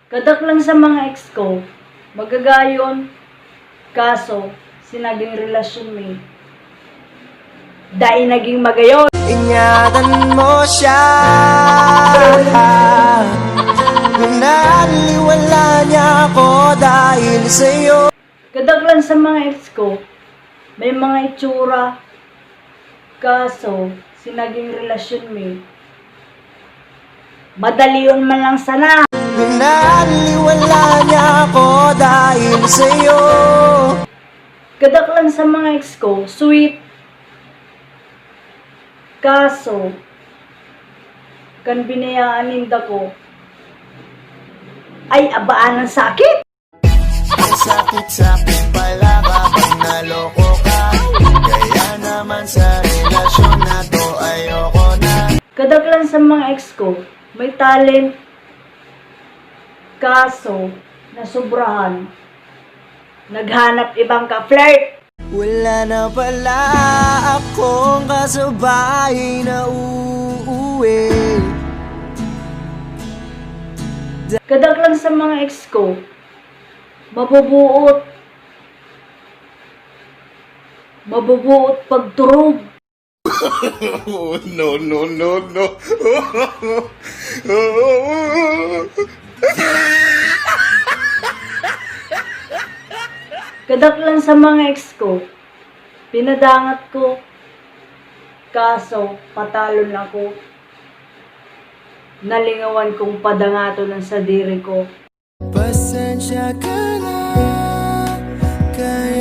Kadak lang sa mga ex ko, magagayon, kaso, sinaging relasyon may. Dahil naging magayon. Ingatan mo siya. Pinaliwala niya ako dahil sa'yo. Kadak lang sa mga ex ko, may mga itsura, kaso, sinaging relasyon may. Madali yun man lang sana. Pinaliwala niya ako dahil sa'yo. Kadak lang sa mga ex ko, sweet, kaso, kan binayaan ninda ko, ay abaan ng sakit. Sakit-sakit pala kapag naloko ka. Kaya naman sa relasyon na to ayoko na. Kadak lang sa mga ex ko, may talent, kaso, nasubrahan, naghanap ibang ka-flirt. Wala na pala akong kasabay na uuwi. Kadak lang sa mga ex ko, mabubuot pagturog. Oh, no, no, no, no. Kadak lang sa mga ex ko, pinadangat ko, kaso patalon ako. Nalingawan kong padangato ng sadiri ko. Pasensya ka na, kaya